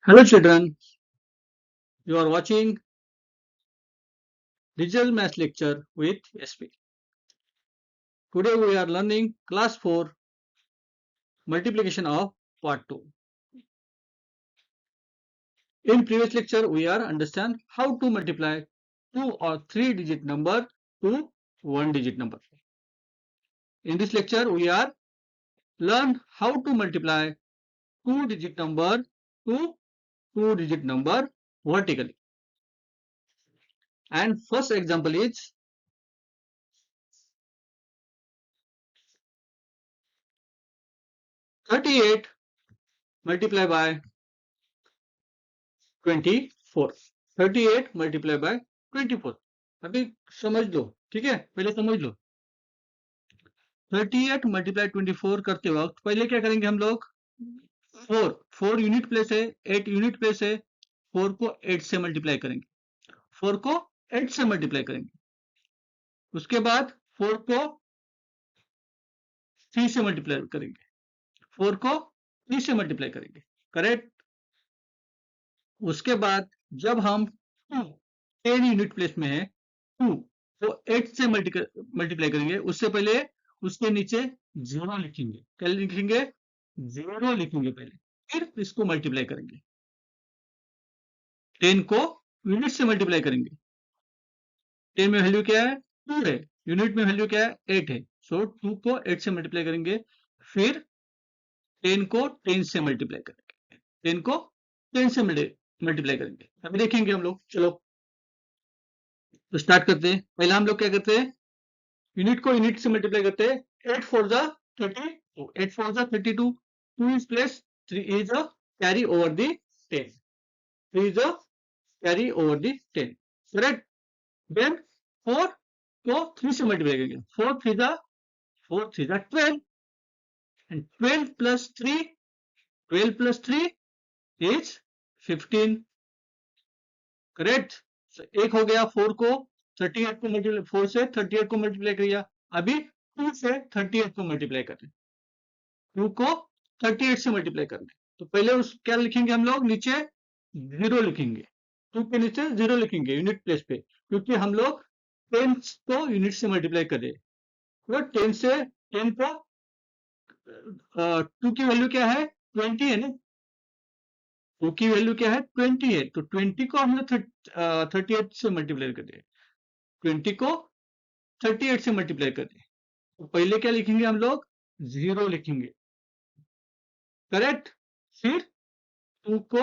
Hello children, you are watching Digital Math Lecture with SP. Today we are learning class 4 multiplication of part 2. In previous lecture we are understand how to multiply 2 or 3 digit number to 1 digit number. In this lecture we are learn how to multiply 2 digit number to 2 digit number vertically. And first example is 38 multiplied by 24. 38 multiply by 24. अभी समझ लो, ठीक है, पहले समझ लो. 38 multiply 24 करते वक्त पहले क्या करेंगे हम लोग? 4 यूनिट प्लेस है, 8 यूनिट प्लेस है. 4 को 8 से मल्टीप्लाई करेंगे. 4 को 8 से मल्टीप्लाई करेंगे. उसके बाद 4 को 3 से मल्टीप्लाई करेंगे. 4 को 3 से मल्टीप्लाई करेंगे. करेक्ट. उसके बाद जब हम 10 यूनिट प्लेस में है 2 तो 8 से मल्टीप्लाई करेंगे. उससे पहले उसके नीचे 0 लिखेंगे. क्या लिखेंगे? 0 लिखेंगे पहले, फिर इसको मल्टीप्लाई करेंगे. 10 को यूनिट से मल्टीप्लाई करेंगे. 10 में वैल्यू क्या है? 2 है. यूनिट में वैल्यू क्या है? 8 है. सो 2 को 8 से मल्टीप्लाई करेंगे, फिर 10 को 10 से मल्टीप्लाई करेंगे. 10 को 10 से मल्टीप्लाई करेंगे. अभी देखेंगे हम लोग. चलो तो स्टार्ट करते हैं. पहला हम लोग क्या करते हैं? यूनिट को यूनिट से मल्टीप्लाई करते हैं. 8 4 जा 32. 8 4 जा 32. 2 is place, 3 is a carry over the 10. 3 is a carry over the 10. Correct? Then 4 को 3 से मल्टीप्लाई करेंगे. 4 3 जा 12. And 12 plus 3 is 15. करेक्ट. एक हो गया. 4 को 38 को मल्टीप्लाई, 4 से 38 को मल्टीप्लाई किया. अभी 2 से 38 को मल्टीप्लाई कर रहे हैं. 2 को 38 से मल्टीप्लाई कर रहे हैं. तो पहले उस क्या लिखेंगे हम लोग? नीचे 0 लिखेंगे. 2 के नीचे 0 लिखेंगे यूनिट प्लेस पे, क्योंकि हम लोग 10 को यूनिट से मल्टीप्लाई कर रहे हैं. तो 10 से 10 को 2 की वैल्यू क्या है? 20 है ना. 2 की वैल्यू क्या है? 20 है. तो 20 को हमने 38 से मल्टीप्लाई कर दिया. 20 को 38 से मल्टीप्लाई कर दिया. तो पहले क्या लिखेंगे हम लोग? 0 लिखेंगे. करेक्ट. फिर 2 को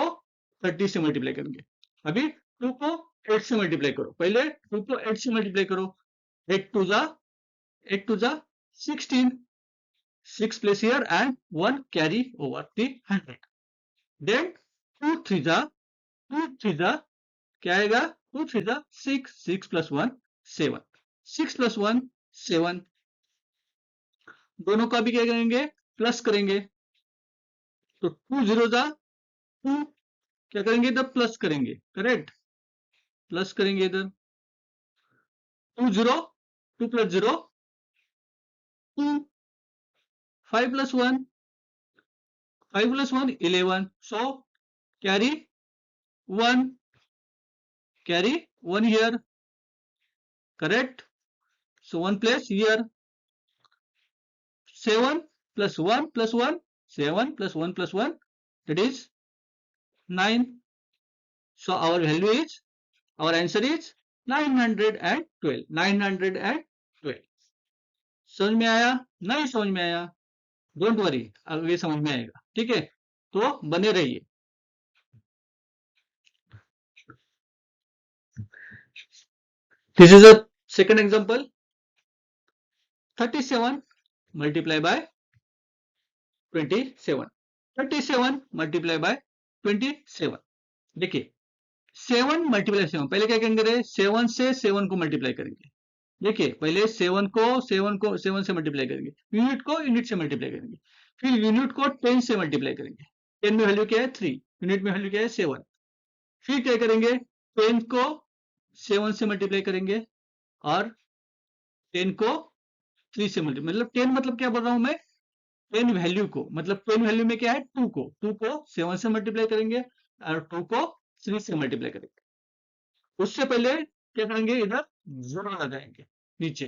30 से मल्टीप्लाई करेंगे. अभी 2 को 8 से मल्टीप्लाई करो. पहले 2 को 8 से मल्टीप्लाई करो. 8 2 जा 16. 6 place here and 1 carry over the 100. Then 2 3 जा क्या आएगा? 2 3 जा 6. 6 plus 1 7. 6 plus 1 7. दोनों का भी क्या करेंगे? प्लस करेंगे. तो 2 0 जा 2. क्या करेंगे? इधर प्लस करेंगे. करेक्ट. प्लस करेंगे इधर. 2 0 2 plus 0 2. 5 plus 1 11. So carry 1 here. Correct. So 1 place here. 7 plus 1 plus 1. 7 plus 1 plus 1. That is 9. So our answer is 912. 912. समझ में आया? नहीं समझ में आया? डोंट वरी, आगे समझ में आएगा. ठीक है, तो बने रहिए. This is a second example. 37 multiplied by 27. 37 multiplied by 27. देखिए 7 मल्टीप्लाई 7. पहले क्या करेंगे? 7 से 7 को मल्टीप्लाई करेंगे. देखिए पहले 7 से मल्टीप्लाई करेंगे. यूनिट को यूनिट से मल्टीप्लाई करेंगे. फिर यूनिट को 10 से मल्टीप्लाई करेंगे. 10 में वैल्यू क्या है? 3. यूनिट में वैल्यू क्या है? 7. फिर क्या करेंगे? 10 को 7 से मल्टीप्लाई करेंगे और 10 को 3 से मल्टीप्लाई. मतलब 10 मतलब क्या बोल रहा हूं मैं? 10 वैल्यू को, मतलब 10 वैल्यू में क्या है? 2 को 7 से मल्टीप्लाई करेंगे. और 2 को 3 से मल्टीप्लाई करेंगे। उससे पहले क्या करेंगे, इधर 0 लगाएंगे नीचे।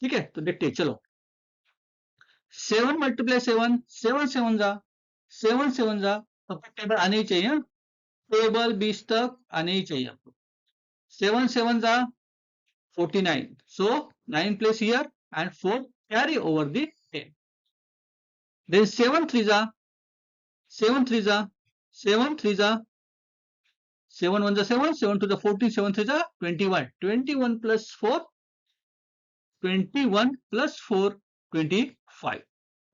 ठीक है, तो देखते हैं, चलो 7 मल्टीप्लाई 7, 7 7 जा 7 7 जा, आपको टेबल आने ही चाहिए, टेबल 20 तक आने ही चाहिए आपको। 7 7 जा 49, so 9 place here and 4 carry over the 10. Then 7 3 जा 7 3 जा 7 3 जा 7 1 जा 7, 7 2 जा 14, 7 3 जा 21, 21 plus 4 21 plus 4 25,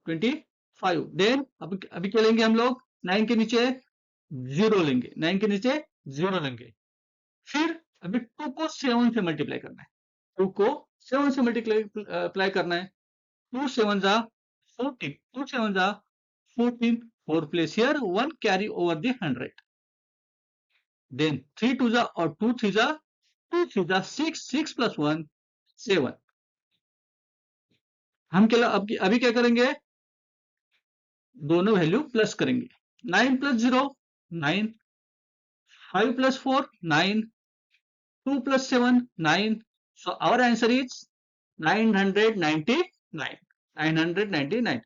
25। देन अभी क्या लेंगे हम लोग, 9 के नीचे 0 लेंगे, 9 के नीचे 0 लेंगे। फिर अभी 2 को 7 से मल्टीप्लाई करना है, 2 को 7 से मल्टीप्लाई करना है। 2 7 जा 14, 2 7 जा 14, 4 place here, 1 carry over the 100. Then 3 2 जा और 2 3 जा 2 3 जा 6, 6 plus 1 7। हम क्या अभी क्या करेंगे, दोनों वैल्यू प्लस करेंगे। 9 plus 0 9, 5 plus 4 9, 2 plus 7 9, so our answer is 999, 999।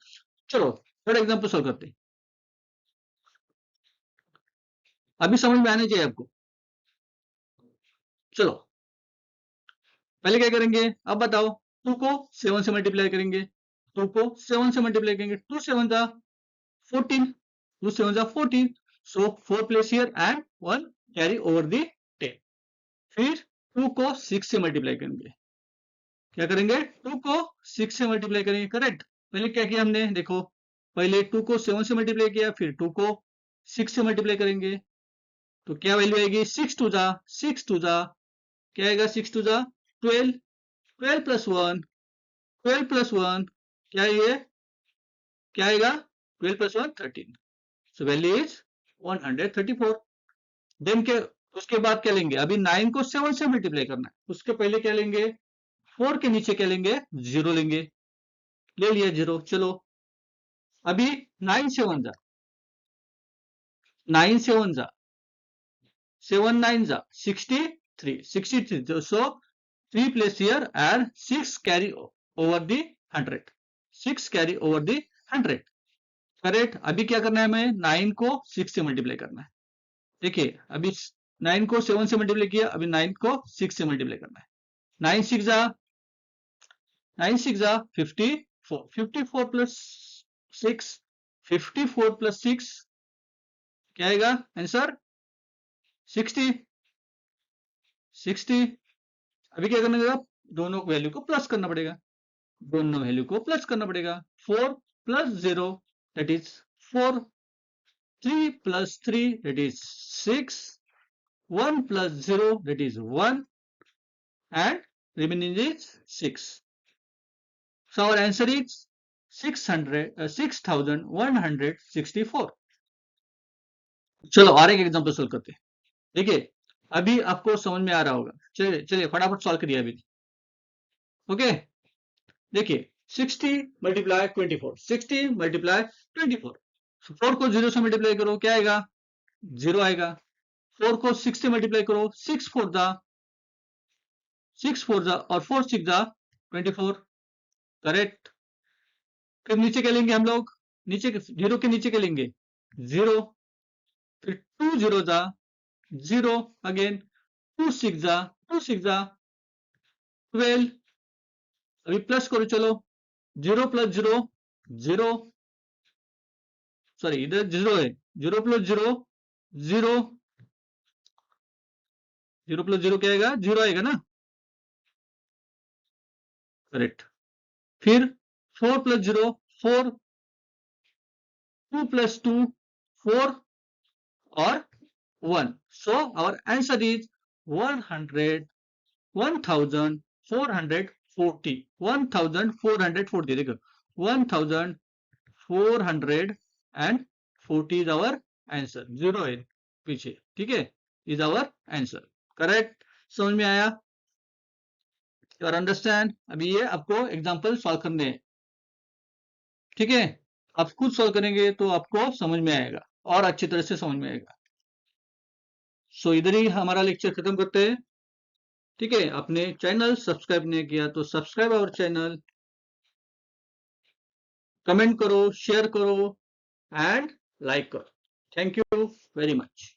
चलो थर्ड एग्जांपल सॉल्व करते हैं। अभी समझ में आने चाहिए आपको। चलो पहले क्या करेंगे, अब बताओ, 2 को 7 से मल्टीप्लाई करेंगे, 2 को 7 से मल्टीप्लाई करेंगे, 2 7 जा 14, 2 7 जा 14, so 4 place here and 1 carry over the 10। फिर 2 को 6 से मल्टीप्लाई करेंगे, क्या करेंगे, 2 को 6 से मल्टीप्लाई करेंगे, करेक्ट। पहले क्या किया हमने, देखो पहले 2 को 7 से मल्टीप्लाई किया, फिर 2 को 6 से मल्टीप्लाई करेंगे, तो क्या वैल्यू आएगी, 6 2 जा 6 2 जा क्या आएगा, 6 2 जा 12, 12 plus 1 12 plus 1 क्या ये, क्या आएगा, 12 plus 1 13, so value is 134। Then क्या, उसके बाद क्या लेंगे, अभी 9 को 7 से मल्टीप्लाई करना है, उसके पहले क्या लेंगे, 4 के नीचे क्या लेंगे, 0 लेंगे, ले लिया 0। चलो अभी 9 7 जा 9 7 जा 7 9 जा 63, 63, so 3 place here and 6 carry over the 100, 6 carry over the 100, correct. अभी क्या करना है हमें, 9 को 6 से मल्टीप्लाई करना है। देखिए अभी 9 को 7 से मल्टीप्लाई किया, अभी 9 को 6 से मल्टीप्लाई करना है। 9 6 जा 54, 54 प्लस 6, 54 प्लस 6 क्या आएगा आंसर, 60, 60। अभी क्या करना है, दोनों वैल्यू को प्लस करना पड़ेगा, दोनों वैल्यू को प्लस करना पड़ेगा। 4 plus 0 that is 4, 3 plus 3 that is 6, 1 plus 0 that is 1 and remaining is 6, so our answer is 6164। चलो और एक एग्जांपल सोल्व करते हैं। देखिए अभी आपको समझ में आ रहा होगा, चलिए चलिए फटाफट सॉल्व करिए अभी। ओके देखिए 60 मल्टीप्लाई 24, 60 मल्टीप्लाई 24, 4 को 0 से मल्टीप्लाई करो, क्या आएगा, 0 आएगा। 4 को 6 से मल्टीप्लाई करो, 6 4 जा 6 4 जा और 4 6 जा 24, करेक्ट। फिर नीचे क्या लेंगे हम लोग, नीचे 0 के नीचे क्या लेंगे, 0, फिर 2 0 जा 0 अगेन, 2 6 जा 2 6 जा 12, अभी प्लस करो, चलो 0 प्लस 0 0, सॉरी इधर 0 है, 0 प्लस 0 0, 0 प्लस 0 क्या आएगा, 0 आएगा ना, करेक्ट। फिर 4 प्लस 0 4, 2 प्लस 2 4 और 1, so our answer is 100 1440, 1440, देखो 1440 is our आंसर, 0 है पीछे, ठीक है, इज आवर आंसर, करेक्ट। समझ में आया, और अंडरस्टैंड। अभी ये आपको एग्जांपल सॉल्व करने हैं, ठीक है, आप खुद सॉल्व करेंगे तो आपको समझ में आएगा और अच्छी तरह से समझ में आएगा। सो इधर ही हमारा लेक्चर खत्म करते हैं। ठीक है, आपने चैनल सब्सक्राइब नहीं किया तो सब्सक्राइब आवर चैनल, कमेंट करो, शेयर करो एंड लाइक करो। Thank you very much.